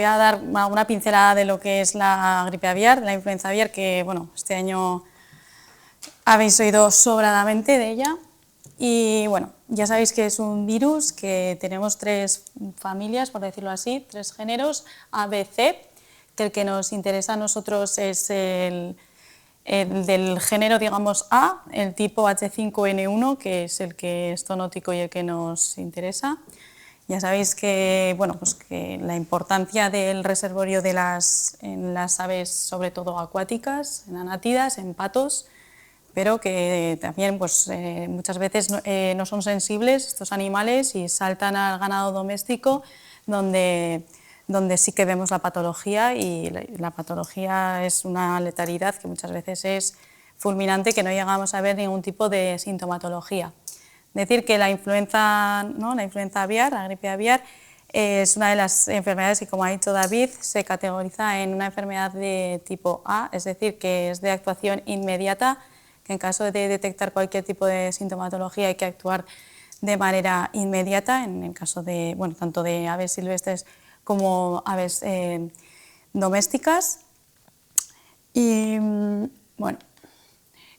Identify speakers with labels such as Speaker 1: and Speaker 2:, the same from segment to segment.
Speaker 1: voy a dar alguna pincelada de lo que es la gripe aviar, la influenza aviar, que bueno, este año habéis oído sobradamente de ella. Y bueno, ya sabéis que es un virus, que tenemos 3 familias, por decirlo así, 3 géneros, A, B, C, que el que nos interesa a nosotros es el del género, digamos, A, el tipo H5N1, que es el que es zoonótico y el que nos interesa. Ya sabéis que, bueno, pues que la importancia del reservorio en las aves, sobre todo acuáticas, en anátidas, en patos, pero que también pues, muchas veces no son sensibles estos animales y saltan al ganado doméstico, donde sí que vemos la patología, y la patología es una letalidad que muchas veces es fulminante, que no llegamos a ver ningún tipo de sintomatología. Decir que la influenza, ¿no?, la influenza aviar, la gripe aviar, es una de las enfermedades que, como ha dicho David, se categoriza en una enfermedad de tipo A, es decir, que es de actuación inmediata, que en caso de detectar cualquier tipo de sintomatología hay que actuar de manera inmediata, en el caso de, bueno, tanto de aves silvestres como aves domésticas. Y bueno,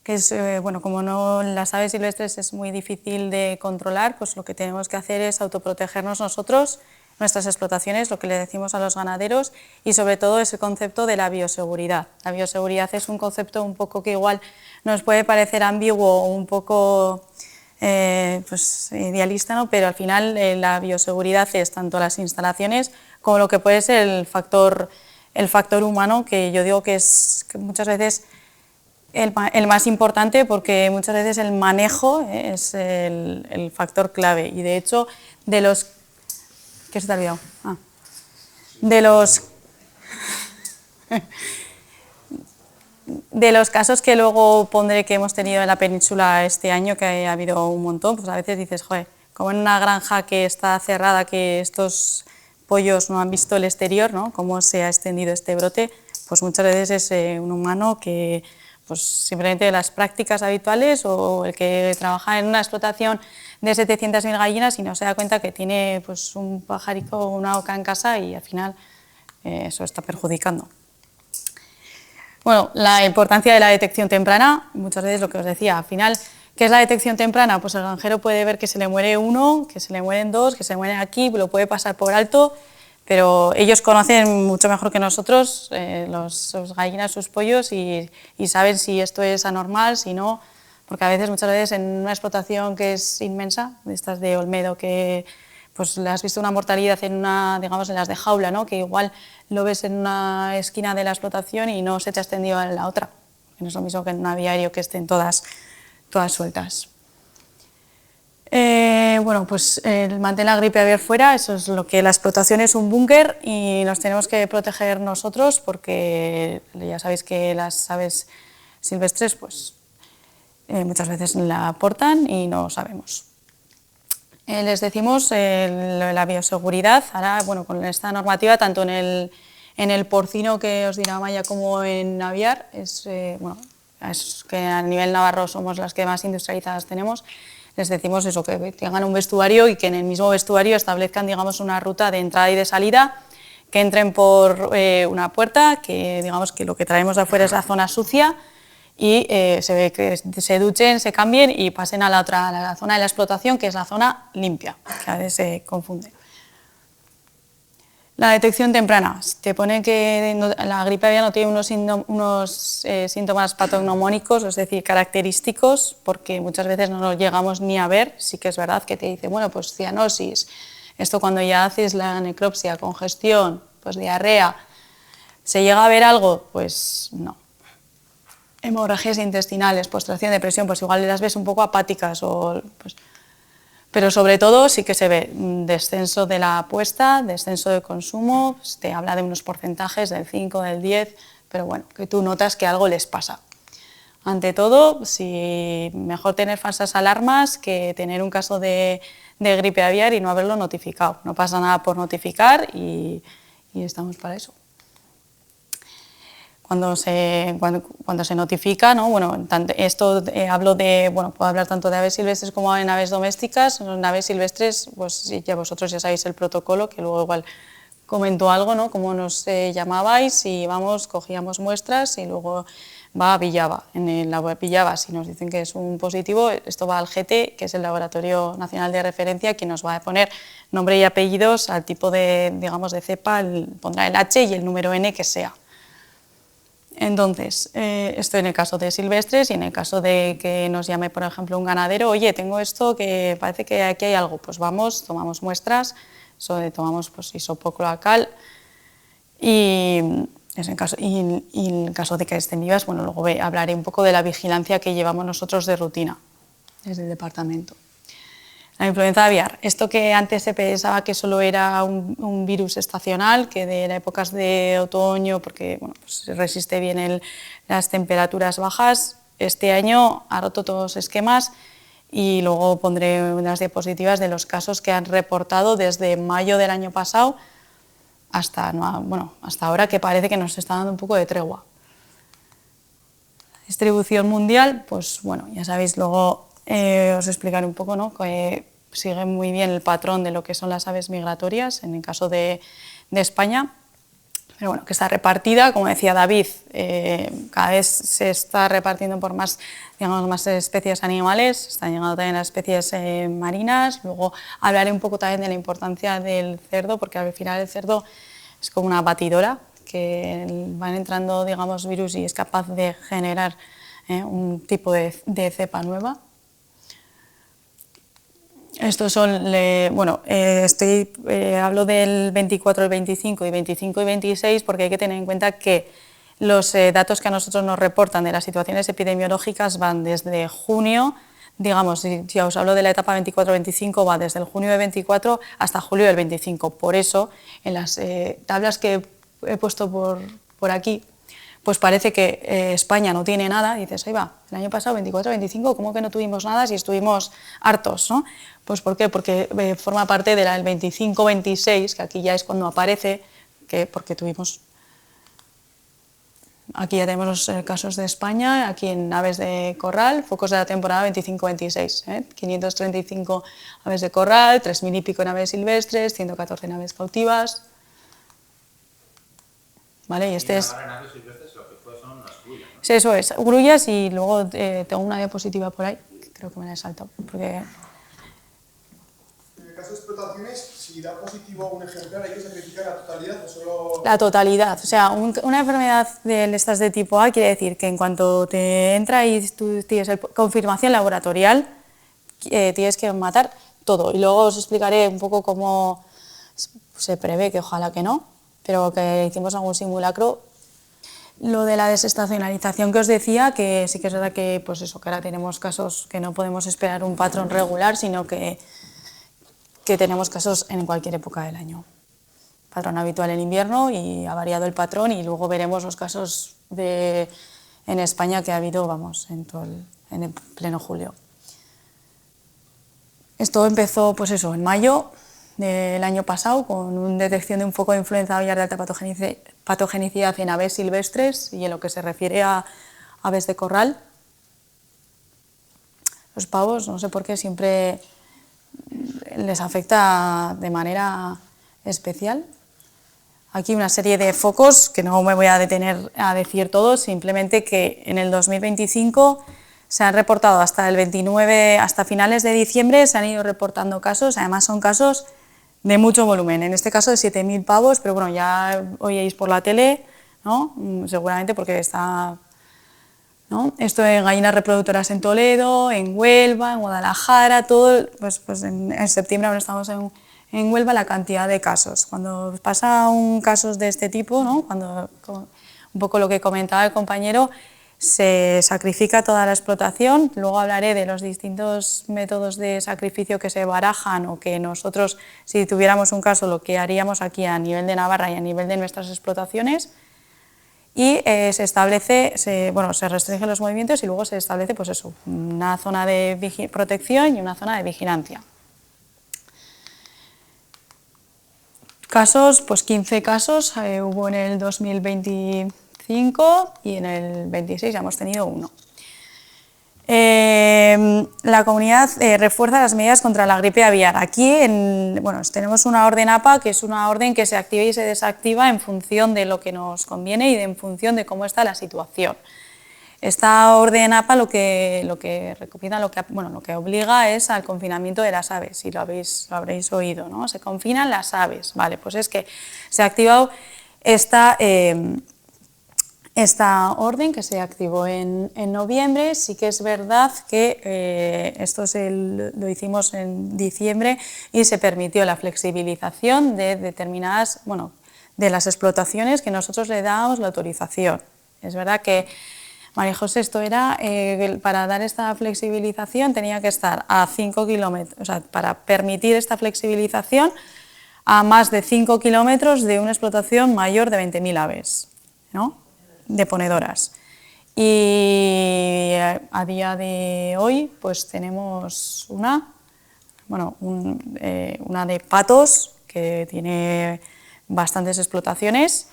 Speaker 1: que es, bueno, como no, las aves silvestres es muy difícil de controlar, pues lo que tenemos que hacer es autoprotegernos nosotros, nuestras explotaciones, lo que le decimos a los ganaderos, y sobre todo ese concepto de la bioseguridad. La bioseguridad es un concepto un poco que igual nos puede parecer ambiguo o un poco pues, idealista, ¿no? Pero al final la bioseguridad es tanto las instalaciones como lo que puede ser el factor humano, que yo digo que es que muchas veces el más importante, porque muchas veces el manejo es el factor clave. Y de hecho, de los... ¿Qué se te ha olvidado? De los casos que luego pondré que hemos tenido en la península este año, que ha habido un montón, pues a veces dices, joder, como en una granja que está cerrada, que estos pollos no han visto el exterior, ¿no?, cómo se ha extendido este brote, pues muchas veces es un humano que pues simplemente las prácticas habituales, o el que trabaja en una explotación de 700.000 gallinas y no se da cuenta que tiene pues un pajarico o una oca en casa, y al final eso está perjudicando. Bueno, la importancia de la detección temprana, muchas veces lo que os decía, al final, ¿qué es la detección temprana? Pues el granjero puede ver que se le muere uno, que se le mueren 2, que se le mueren aquí, lo puede pasar por alto, pero ellos conocen mucho mejor que nosotros sus gallinas, sus pollos, y saben si esto es anormal, si no, porque a veces, muchas veces, en una explotación que es inmensa, de estas de Olmedo, que pues le has visto una mortalidad en una, digamos, en las de jaula, ¿no?, que igual lo ves en una esquina de la explotación y no se te ha extendido en la otra, que no es lo mismo que en un aviario que estén todas sueltas. Bueno, pues el mantener la gripe aviar fuera, eso es lo que la explotación es un búnker, y nos tenemos que proteger nosotros, porque ya sabéis que las aves silvestres pues muchas veces la aportan y no sabemos. Les decimos la bioseguridad. Ahora, bueno, con esta normativa, tanto en el porcino, que os dirá Maya, como en aviar, bueno, es que a nivel navarro somos las que más industrializadas tenemos. Les decimos eso, que tengan un vestuario y que en el mismo vestuario establezcan, digamos, una ruta de entrada y de salida, que entren por una puerta, que digamos que lo que traemos de afuera es la zona sucia, y se ve que se duchen, se cambien y pasen a la zona de la explotación, que es la zona limpia, que a veces se confunde. La detección temprana. Te pone que la gripe aviar no tiene unos síntomas patognomónicos, es decir, característicos, porque muchas veces no los llegamos ni a ver. Sí que es verdad que te dice, bueno, pues cianosis, esto cuando ya haces la necropsia, congestión, pues diarrea, ¿se llega a ver algo? Pues no. Hemorragias intestinales, postración, depresión, pues igual las ves un poco apáticas, pero sobre todo sí que se ve descenso de la apuesta, descenso de consumo, pues te habla de unos porcentajes del 5, del 10, pero bueno, que tú notas que algo les pasa. Ante todo, mejor tener falsas alarmas que tener un caso de gripe aviar y no haberlo notificado. No pasa nada por notificar, y estamos para eso. Cuando se notifica, ¿no? Bueno, esto hablo de, bueno, puedo hablar tanto de aves silvestres como en aves domésticas. En aves silvestres, pues ya vosotros ya sabéis el protocolo, que luego igual comentó algo, ¿no? Cómo nos llamabais y vamos, cogíamos muestras y luego va a Villava. En la Villava, si nos dicen que es un positivo, esto va al GT, que es el Laboratorio Nacional de Referencia, que nos va a poner nombre y apellidos al tipo de, digamos, de cepa, pondrá el H y el número N que sea. Entonces, esto en el caso de silvestres, y en el caso de que nos llame, por ejemplo, un ganadero, oye, tengo esto que parece que aquí hay algo, pues vamos, tomamos muestras, tomamos pues, isopocloacal y en caso de que estén vivas, bueno, luego hablaré un poco de la vigilancia que llevamos nosotros de rutina desde el departamento. La influenza aviar, esto que antes se pensaba que solo era un virus estacional, que de épocas de otoño, porque bueno, pues resiste bien las temperaturas bajas, este año ha roto todos los esquemas y luego pondré unas diapositivas de los casos que han reportado desde mayo del año pasado hasta ahora, que parece que nos está dando un poco de tregua. Distribución mundial, pues bueno, ya sabéis, luego os explicaré un poco, ¿no? Que sigue muy bien el patrón de lo que son las aves migratorias en el caso de España, pero bueno, que está repartida, como decía David, cada vez se está repartiendo por más, digamos, más especies animales, están llegando también las especies marinas. Luego hablaré un poco también de la importancia del cerdo, porque al final el cerdo es como una batidora, que van entrando, digamos, virus y es capaz de generar un tipo de cepa nueva. Estos son, hablo del 24, el 25 y 25 y 26 porque hay que tener en cuenta que los datos que a nosotros nos reportan de las situaciones epidemiológicas van desde junio, digamos, si os hablo de la etapa 24-25, va desde el junio de 24 hasta julio del 25. Por eso, en las tablas que he puesto por aquí, pues parece que España no tiene nada, y dices, ahí va, el año pasado 24-25, ¿cómo que no tuvimos nada si estuvimos hartos, ¿no? Pues ¿por qué? Porque forma parte del 25-26, que aquí ya es cuando aparece, porque tuvimos, aquí ya tenemos los casos de España, aquí en aves de corral, focos de la temporada 25-26, 535 aves de corral, 3.000 y pico en aves silvestres, 114 en aves cautivas. ¿Vale? Y este es... Sí, eso es, grullas, y luego tengo una diapositiva por ahí, que creo que me la he saltado, porque...
Speaker 2: En el caso de explotaciones, si da positivo a un ejemplar, ¿hay que sacrificar la totalidad o solo...?
Speaker 1: La totalidad, o sea, una enfermedad de estas de tipo A quiere decir que en cuanto te entra y tú tienes confirmación laboratorial, tienes que matar todo, y luego os explicaré un poco cómo se prevé, que ojalá que no, pero que hicimos algún simulacro. Lo de la desestacionalización que os decía, que sí que es verdad que, pues eso, que ahora tenemos casos que no podemos esperar un patrón regular, sino que tenemos casos en cualquier época del año. Patrón habitual en invierno y ha variado el patrón, y luego veremos los casos en España que ha habido, vamos, en el pleno julio. Esto empezó, pues eso, en mayo del año pasado, con una detección de un foco de influenza aviar de alta patogenicidad en aves silvestres y en lo que se refiere a aves de corral. Los pavos, no sé por qué, siempre les afecta de manera especial. Aquí una serie de focos, que no me voy a detener a decir todos, simplemente que en el 2025 se han reportado hasta el 29, hasta finales de diciembre se han ido reportando casos, además son casos de mucho volumen, en este caso de 7.000 pavos, pero bueno, ya oíais por la tele, ¿no? Seguramente porque está, ¿no? Esto en gallinas reproductoras en Toledo, en Huelva, en Guadalajara, todo, pues en septiembre ahora estamos en Huelva, la cantidad de casos. Cuando pasa un caso de este tipo, ¿no? Cuando, un poco lo que comentaba el compañero, se sacrifica toda la explotación. Luego hablaré de los distintos métodos de sacrificio que se barajan, o que nosotros, si tuviéramos un caso, lo que haríamos aquí a nivel de Navarra y a nivel de nuestras explotaciones. Y se restringen los movimientos, y luego se establece, pues eso, una zona de protección y una zona de vigilancia. Casos, pues 15 casos hubo en el 2025 y en el 26 ya hemos tenido uno. La comunidad refuerza las medidas contra la gripe aviar. Aquí bueno, tenemos una orden APA, que es una orden que se activa y se desactiva en función de lo que nos conviene y en función de cómo está la situación. Esta orden APA lo que recomienda, lo que obliga es al confinamiento de las aves, si lo habréis oído, ¿no? Se confinan las aves, vale, pues es que se ha activado esta orden que se activó en noviembre. Sí que es verdad que esto lo hicimos en diciembre y se permitió la flexibilización de determinadas, de las explotaciones que nosotros le dábamos la autorización. Es verdad que María José, esto era, para dar esta flexibilización tenía que estar a 5 kilómetros, o sea, para permitir esta flexibilización a más de 5 kilómetros de una explotación mayor de 20.000 aves, ¿no? De ponedoras. Y a día de hoy pues tenemos una de patos que tiene bastantes explotaciones,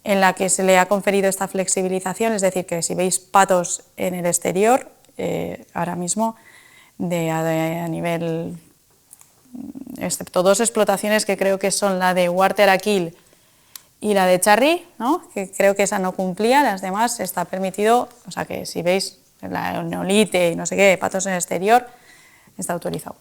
Speaker 1: en la que se le ha conferido esta flexibilización, es decir, que si veis patos en el exterior, ahora mismo, a nivel, excepto dos explotaciones que creo que son la de Huarteraquil y la de Charri, ¿no? Que creo que esa no cumplía, las demás está permitido, o sea que si veis la neolite y no sé qué, patos en el exterior, está autorizado.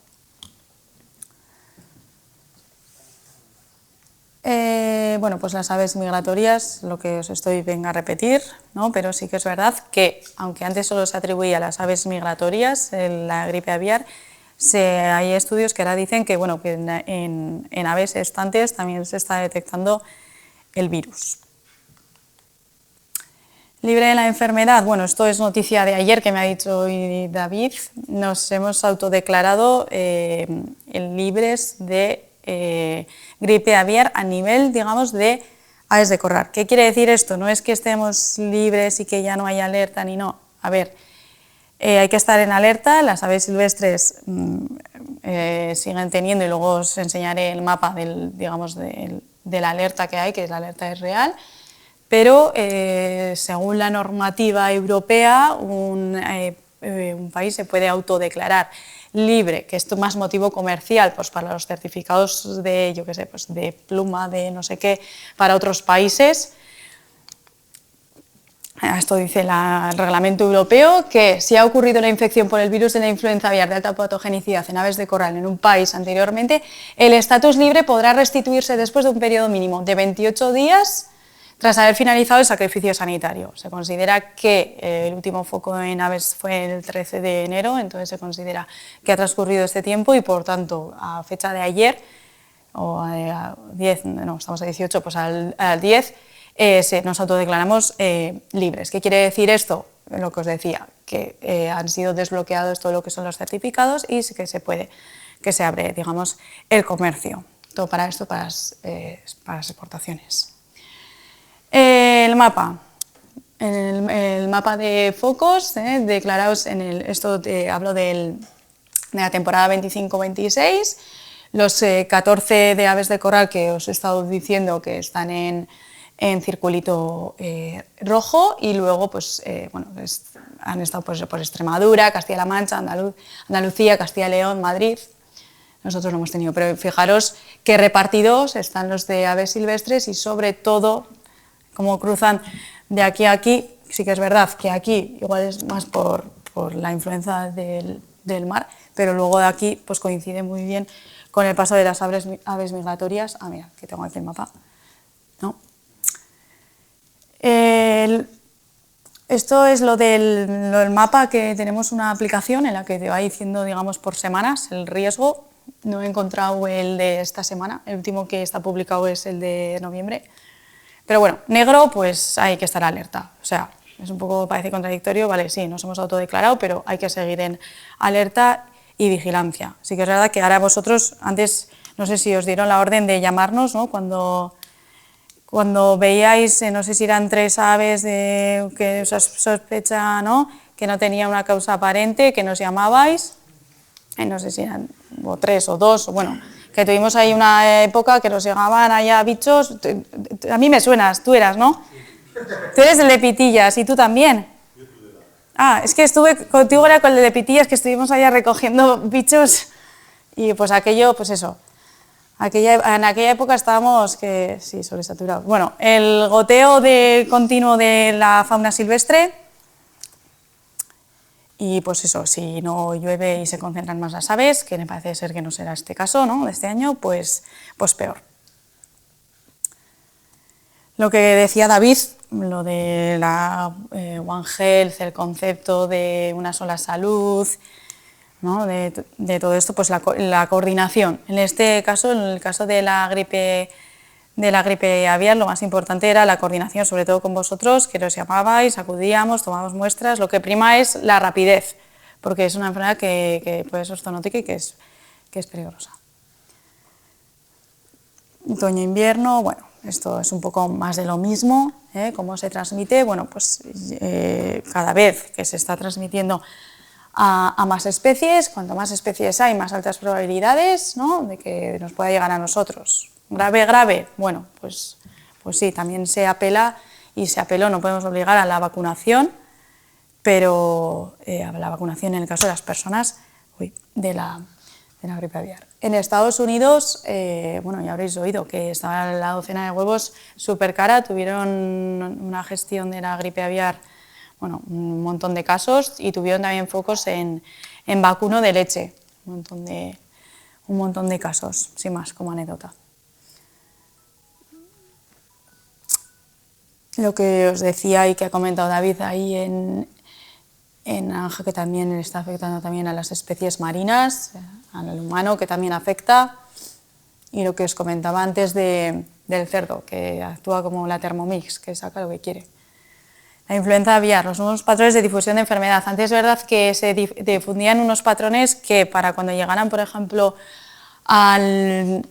Speaker 1: Bueno, pues las aves migratorias, lo que os venga a repetir, ¿no? Pero sí que es verdad que, aunque antes solo se atribuía a las aves migratorias la gripe aviar, hay estudios que ahora dicen que, que en aves estantes también se está detectando el virus. Libre de la enfermedad, bueno, esto es noticia de ayer que me ha dicho hoy David, nos hemos autodeclarado libres de gripe aviar a nivel, digamos, de aves de corral. ¿Qué quiere decir esto? No es que estemos libres y que ya no haya alerta ni no. A ver, hay que estar en alerta, las aves silvestres siguen teniendo, y luego os enseñaré el mapa de la alerta que hay, que la alerta es real, pero según la normativa europea, un país se puede autodeclarar libre, que esto más motivo comercial, pues para los certificados de, yo qué sé, pues de pluma, de no sé qué, para otros países. Esto dice el reglamento europeo, que si ha ocurrido la infección por el virus de la influenza aviar de alta patogenicidad en aves de corral en un país anteriormente, el estatus libre podrá restituirse después de un periodo mínimo de 28 días tras haber finalizado el sacrificio sanitario. Se considera que el último foco en aves fue el 13 de enero, entonces se considera que ha transcurrido este tiempo y, por tanto, a fecha de ayer, o a 10, no, estamos a 18, pues al 10, nos autodeclaramos libres. ¿Qué quiere decir esto? Lo que os decía, que han sido desbloqueados todo lo que son los certificados y que se abre, digamos, el comercio. Todo para esto, para las exportaciones. El mapa. El mapa de focos declarados hablo de la temporada 25-26, los 14 de aves de corral que os he estado diciendo que están en circulito rojo, y luego han estado por Extremadura, Castilla-La Mancha, Andalucía, Castilla y León, Madrid. Nosotros lo hemos tenido, pero fijaros que repartidos están los de aves silvestres y sobre todo como cruzan de aquí a aquí. Sí que es verdad que aquí igual es más por la influencia del mar, pero luego de aquí pues coincide muy bien con el paso de las aves migratorias. Ah, mira, que tengo aquí el mapa, ¿no? Esto es lo del mapa, que tenemos una aplicación en la que te va diciendo, digamos, por semanas el riesgo. No he encontrado el de esta semana, el último que está publicado es el de noviembre. Pero bueno, negro, pues hay que estar alerta. O sea, es un poco, parece contradictorio, vale, sí, nos hemos autodeclarado, pero hay que seguir en alerta y vigilancia. Sí que es verdad que ahora vosotros, antes, no sé si os dieron la orden de llamarnos, ¿no? Cuando veíais, no sé si eran 3 aves que os sospecha, ¿no?, que no tenía una causa aparente, que nos llamabais, no sé si eran 3 o 2, o bueno, que tuvimos ahí una época que nos llegaban allá bichos. A mí me suenas, tú eras, ¿no? Tú eres el de Pitillas, ¿y tú también? Es que estuve contigo, era con el de Pitillas, que estuvimos allá recogiendo bichos y pues aquello, pues eso, en aquella época estábamos, sí, sobresaturados. Bueno, el goteo continuo de la fauna silvestre y pues eso, si no llueve y se concentran más las aves, que me parece ser que no será este caso, ¿no?, de este año, pues peor. Lo que decía David, lo de la One Health, el concepto de una sola salud, ¿no?, de todo esto, pues la coordinación. En este caso, en el caso de la gripe aviar, lo más importante era la coordinación, sobre todo con vosotros, que os llamabais, acudíamos, tomábamos muestras. Lo que prima es la rapidez, porque es una enfermedad que puede ser zoonótica y que es peligrosa. Otoño-invierno, bueno, esto es un poco más de lo mismo, ¿eh? ¿Cómo se transmite? Bueno, pues cada vez que se está transmitiendo a más especies, cuanto más especies hay, más altas probabilidades, ¿no?, de que nos pueda llegar a nosotros. Grave, grave, bueno, pues sí, también se apela, y se apeló, no podemos obligar a la vacunación, pero a la vacunación en el caso de las personas de la gripe aviar. En Estados Unidos, bueno, ya habréis oído que estaba la docena de huevos súper cara, tuvieron una gestión de la gripe aviar, bueno, un montón de casos, y tuvieron también focos en vacuno de leche, un montón de casos, sin más, como anécdota. Lo que os decía y que ha comentado David ahí en naranja, que también está afectando también a las especies marinas, al humano, que también afecta, y lo que os comentaba antes del cerdo, que actúa como la Thermomix, que saca lo que quiere. La influenza aviar, los nuevos patrones de difusión de enfermedad. Antes es verdad que se difundían unos patrones que para cuando llegaran, por ejemplo, al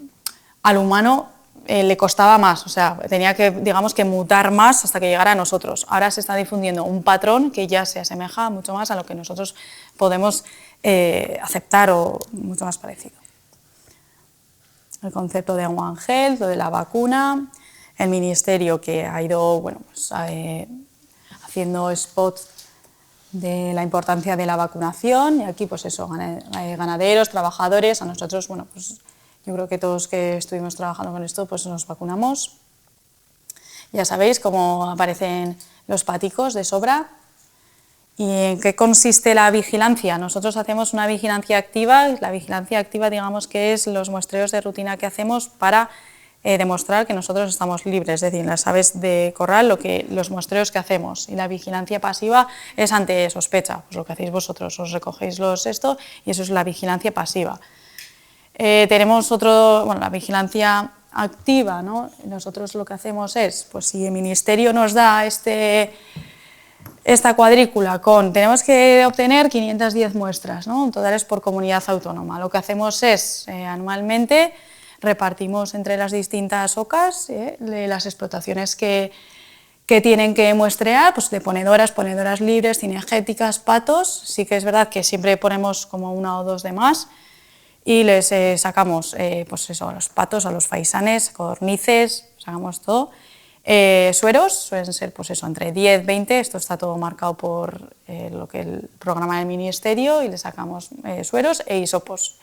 Speaker 1: humano, le costaba más, o sea, tenía que, digamos, que mutar más hasta que llegara a nosotros. Ahora se está difundiendo un patrón que ya se asemeja mucho más a lo que nosotros podemos aceptar, o mucho más parecido. El concepto de One Health, lo de la vacuna, el ministerio que ha ido, bueno, pues, haciendo spots de la importancia de la vacunación, y aquí pues eso, ganaderos, trabajadores, a nosotros, bueno, pues yo creo que todos que estuvimos trabajando con esto, pues nos vacunamos. Ya sabéis cómo aparecen los paticos de sobra. ¿Y en qué consiste la vigilancia? Nosotros hacemos una vigilancia activa. La vigilancia activa, digamos, que es los muestreos de rutina que hacemos para demostrar que nosotros estamos libres, es decir, las aves de corral, los muestreos que hacemos. Y la vigilancia pasiva es ante sospecha, pues lo que hacéis vosotros, os recogéis esto, y eso es la vigilancia pasiva. Tenemos la vigilancia activa, ¿no? Nosotros lo que hacemos es, pues si el ministerio nos da esta cuadrícula tenemos que obtener 510 muestras, ¿no?, totales por comunidad autónoma. Lo que hacemos es, anualmente, repartimos entre las distintas OCAs las explotaciones que tienen que muestrear, pues de ponedoras libres, cinegéticas, patos. Sí que es verdad que siempre ponemos como una o dos de más, y les sacamos pues eso, a los patos, a los faisanes, codornices, sacamos todo. Sueros suelen ser pues eso, entre 10, 20, esto está todo marcado por lo que el programa del ministerio, y le sacamos sueros e hisopos,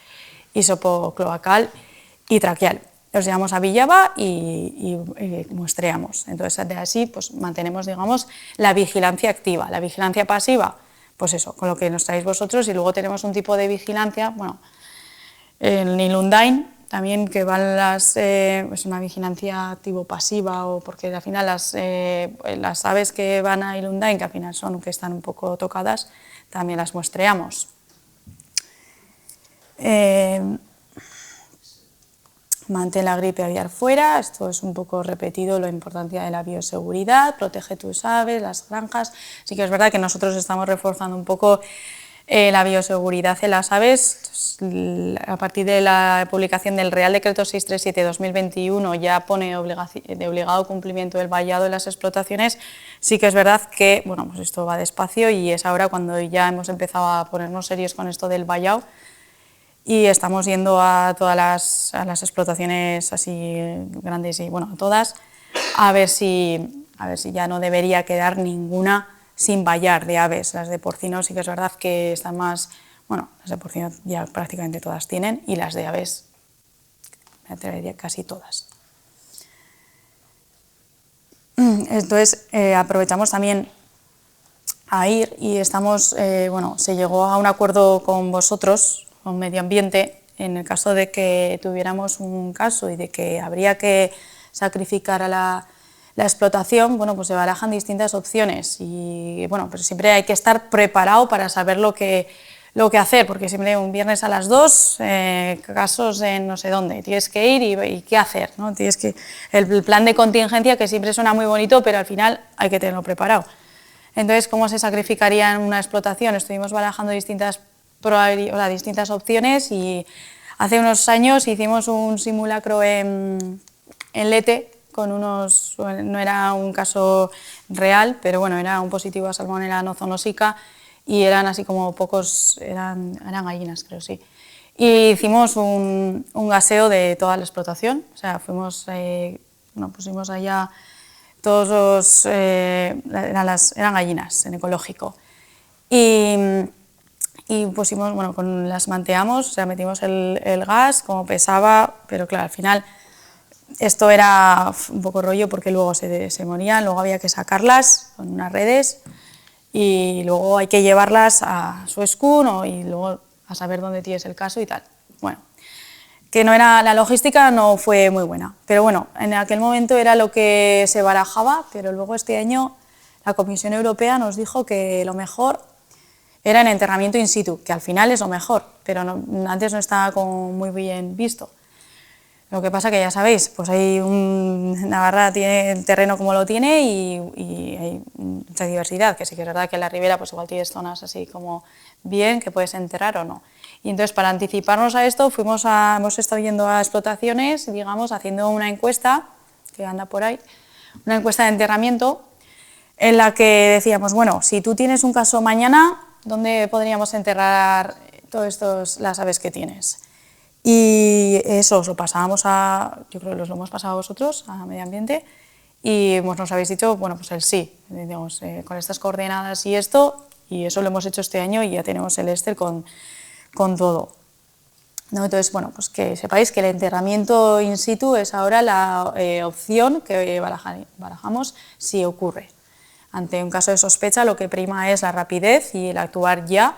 Speaker 1: hisopo cloacal y traqueal. Los llevamos a Villava y muestreamos. Entonces, de así pues mantenemos, digamos, la vigilancia activa. La vigilancia pasiva, pues eso, con lo que nos traéis vosotros, y luego tenemos un tipo de vigilancia, bueno, el Nilundain, también, que van es una vigilancia activo-pasiva, o porque al final las aves que van a Nilundain, que al final son que están un poco tocadas, también las muestreamos. Mantén la gripe aviar fuera, esto es un poco repetido, la importancia de la bioseguridad, protege tus aves, las granjas. Sí que es verdad que nosotros estamos reforzando un poco la bioseguridad en las aves. A partir de la publicación del Real Decreto 637/2021 ya pone de obligado cumplimiento el vallado en las explotaciones. Sí que es verdad que bueno, pues esto va despacio, y es ahora cuando ya hemos empezado a ponernos serios con esto del vallado, y estamos yendo a todas las explotaciones así grandes, y bueno, a todas, a ver si ya no debería quedar ninguna sin vallar de aves. Las de porcino sí que es verdad que están más, bueno, las de porcino ya prácticamente todas tienen, y las de aves, me atrevería casi todas. Entonces aprovechamos también a ir y estamos, bueno, se llegó a un acuerdo con vosotros, con Medio Ambiente, en el caso de que tuviéramos un caso y de que habría que sacrificar a la explotación, bueno, pues se barajan distintas opciones y, bueno, pues siempre hay que estar preparado para saber lo que hacer, porque siempre un viernes a las 2, casos en no sé dónde, tienes que ir y qué hacer, ¿no? Tienes que, el plan de contingencia, que siempre suena muy bonito, pero al final hay que tenerlo preparado. Entonces, ¿cómo se sacrificaría en una explotación? Estuvimos barajando distintas opciones y hace unos años hicimos un simulacro en Lete con unos, no era un caso real, pero bueno, era un positivo a salmonela no zoonósica y eran así como pocos, eran gallinas, creo, sí. Y hicimos un gaseo de toda la explotación, o sea, fuimos, pusimos allá todos los, eran gallinas en ecológico. Y pusimos, bueno, las manteamos, o sea, metimos el gas, como pesaba, pero claro, al final esto era un poco rollo porque luego se morían, luego había que sacarlas con unas redes y luego hay que llevarlas a su escun y luego a saber dónde tienes el caso y tal. Bueno, que no era, la logística no fue muy buena, pero bueno, en aquel momento era lo que se barajaba, pero luego este año la Comisión Europea nos dijo que lo mejor era el enterramiento in situ, que al final es lo mejor, pero antes no estaba como muy bien visto. Lo que pasa que ya sabéis, pues Navarra tiene el terreno como lo tiene y hay mucha diversidad, que sí que es verdad que en la ribera pues igual tienes zonas así como bien que puedes enterrar o no. Y entonces para anticiparnos a esto hemos estado yendo a explotaciones, digamos, haciendo una encuesta, que anda por ahí, una encuesta de enterramiento, en la que decíamos, bueno, si tú tienes un caso mañana, ¿dónde podríamos enterrar todas las aves que tienes? Y eso os lo pasábamos yo creo que os lo hemos pasado a vosotros, a Medio Ambiente, y pues nos habéis dicho, bueno, pues el sí, digamos, con estas coordenadas y esto, y eso lo hemos hecho este año y ya tenemos el Excel con todo. ¿No? Entonces, bueno, pues que sepáis que el enterramiento in situ es ahora la opción que barajamos si ocurre. Ante un caso de sospecha lo que prima es la rapidez y el actuar ya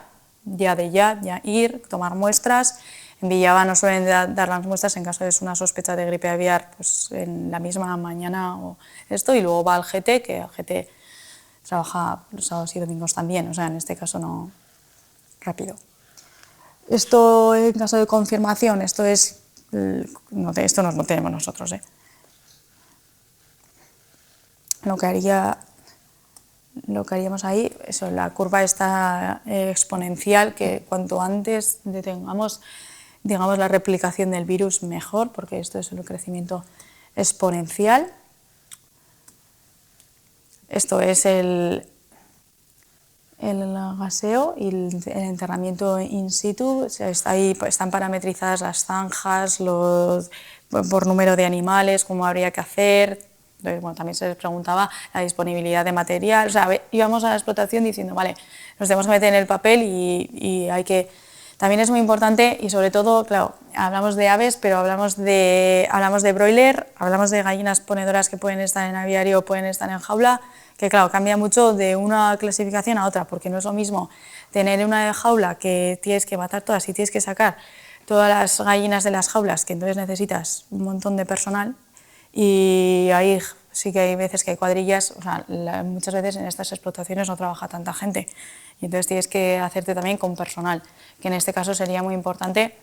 Speaker 1: ir, tomar muestras. En Villaba nos suelen dar las muestras en caso de una sospecha de gripe aviar, pues en la misma mañana o esto, y luego va al GT, que el GT trabaja los sábados y domingos también, o sea, en este caso no, rápido. Esto en caso de confirmación, esto no lo tenemos nosotros. Lo que haríamos ahí, eso, la curva está exponencial, que cuanto antes detengamos, digamos, la replicación del virus, mejor, porque esto es el crecimiento exponencial. Esto es el gaseo y el enterramiento in situ. Están parametrizadas las zanjas, por número de animales, cómo habría que hacer. Entonces, bueno, también se les preguntaba la disponibilidad de material. O sea, íbamos a la explotación diciendo, vale, nos tenemos que meter en el papel y hay que... También es muy importante y sobre todo, claro, hablamos de aves, pero hablamos de broiler, hablamos de gallinas ponedoras que pueden estar en aviario o pueden estar en jaula, que claro, cambia mucho de una clasificación a otra, porque no es lo mismo tener una jaula que tienes que matar todas y tienes que sacar todas las gallinas de las jaulas, que entonces necesitas un montón de personal, y ahí sí que hay veces que hay cuadrillas, o sea, muchas veces en estas explotaciones no trabaja tanta gente, y entonces tienes que hacerte también con personal, que en este caso sería muy importante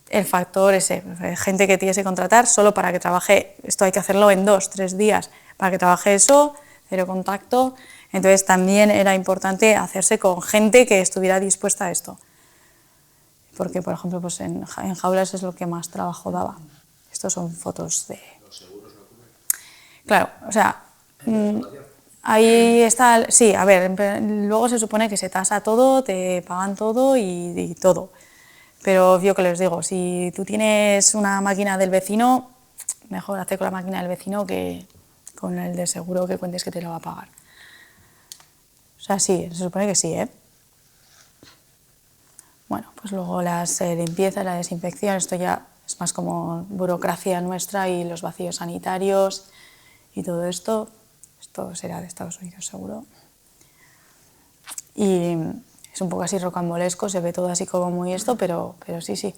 Speaker 1: el factor ese, gente que tienes que contratar solo para que trabaje, esto hay que hacerlo en 2-3 días, para que trabaje eso, cero contacto, entonces también era importante hacerse con gente que estuviera dispuesta a esto, porque por ejemplo pues en jaulas es lo que más trabajo daba. Estos son fotos de...
Speaker 2: ¿Los seguros no cubren?
Speaker 1: Claro, o sea, ahí está, sí, a ver, luego se supone que se tasa todo, te pagan todo y todo, pero yo que les digo, si tú tienes una máquina del vecino, mejor hacer con la máquina del vecino que con el de seguro que cuentes que te lo va a pagar. O sea, sí, se supone que sí, ¿eh? Bueno, pues luego las limpiezas, la desinfección, esto ya es más como burocracia nuestra y los vacíos sanitarios y todo esto será de Estados Unidos seguro. Y es un poco así rocambolesco, se ve todo así como muy esto, pero sí, se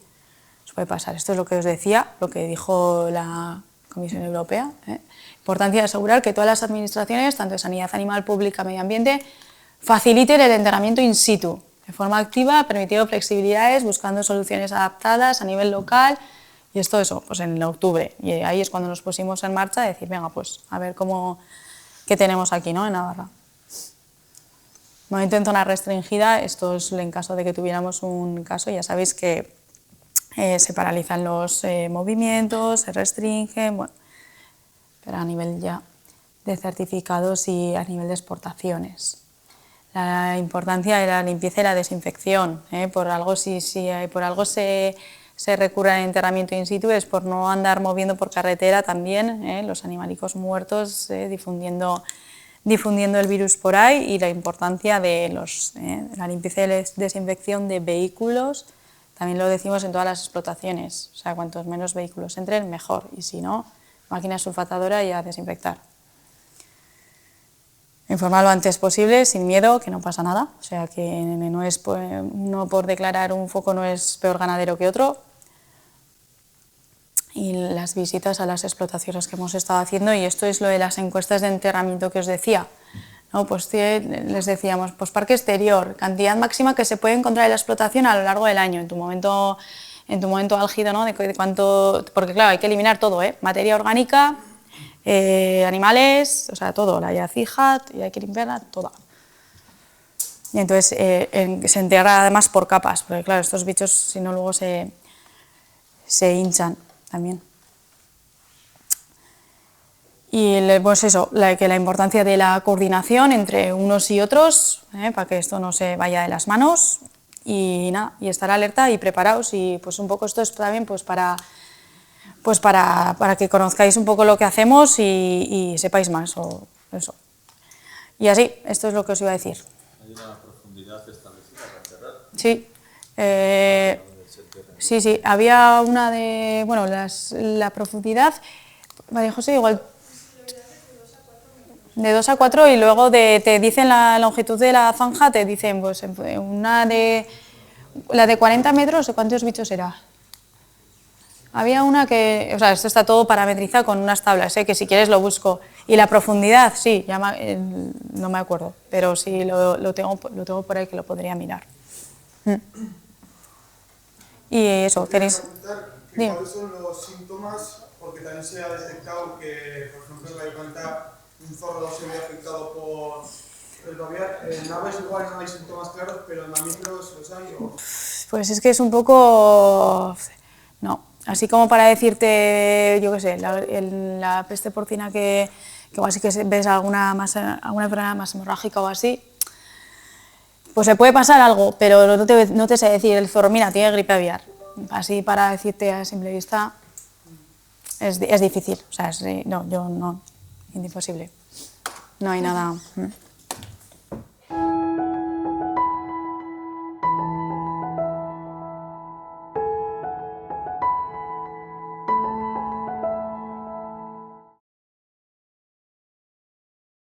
Speaker 1: puede pasar. Esto es lo que os decía, lo que dijo la Comisión Europea. Importancia de asegurar que todas las administraciones, tanto de sanidad animal, pública, medio ambiente, faciliten el enterramiento in situ, de forma activa, permitiendo flexibilidades, buscando soluciones adaptadas a nivel local, y esto eso, pues en octubre. Y ahí es cuando nos pusimos en marcha a decir, venga, pues a ver qué tenemos aquí, ¿no?, en Navarra. Momento en zona restringida, esto es en caso de que tuviéramos un caso, ya sabéis que se paralizan los movimientos, se restringen, bueno, pero a nivel ya de certificados y a nivel de exportaciones. La importancia de la limpieza y la desinfección, por algo si por algo se recurre al enterramiento in situ es por no andar moviendo por carretera también los animalicos muertos, difundiendo el virus por ahí, y la importancia de la limpieza y la desinfección de vehículos, también lo decimos en todas las explotaciones, o sea, cuantos menos vehículos entren, mejor, y si no, máquina sulfatadora y a desinfectar. Informar lo antes posible, sin miedo, que no pasa nada, o sea, que no por declarar un foco no es peor ganadero que otro. Y las visitas a las explotaciones que hemos estado haciendo, y esto es lo de las encuestas de enterramiento que os decía, ¿no? Pues les decíamos, pues parque exterior, cantidad máxima que se puede encontrar en la explotación a lo largo del año, en tu momento álgido, ¿no?, de cuánto, porque claro, hay que eliminar todo, materia orgánica, animales, o sea, todo, la ya fija, y hay que limpiarla toda. Y entonces se entierra además por capas, porque claro, estos bichos si no luego se hinchan también. Y pues eso, que la importancia de la coordinación entre unos y otros, para que esto no se vaya de las manos, y nada, y estar alerta y preparados, y pues un poco esto es también pues para que conozcáis un poco lo que hacemos y sepáis más, o eso. Y así, esto es lo que os iba a decir.
Speaker 3: ¿Hay una profundidad establecida para enterrar?
Speaker 1: Sí. Sí, había una de, bueno, la profundidad, María José, igual de 2 a 4, y luego te dicen la longitud de la zanja, te dicen, pues la de 40 metros, ¿de cuántos bichos era? Había una que, o sea, esto está todo parametrizado con unas tablas, que si quieres lo busco. Y la profundidad, sí, no me acuerdo, pero sí lo tengo por ahí que lo podría mirar. Y eso, queréis...
Speaker 2: ¿Cuáles son los síntomas? Porque también se ha detectado que, por ejemplo, en la planta un zorro se ve afectado por el baviar. En aves igual no hay síntomas claros, pero en mamíferos los hay.
Speaker 1: Pues es que es un poco... No, así como para decirte, yo qué sé, la peste porcina que igual sí que ves alguna enfermedad más hemorrágica o así, pues se puede pasar algo, pero no te sé decir el zorro, mira, tiene gripe aviar. Así para decirte a simple vista es difícil, o sea, no, imposible. No hay nada.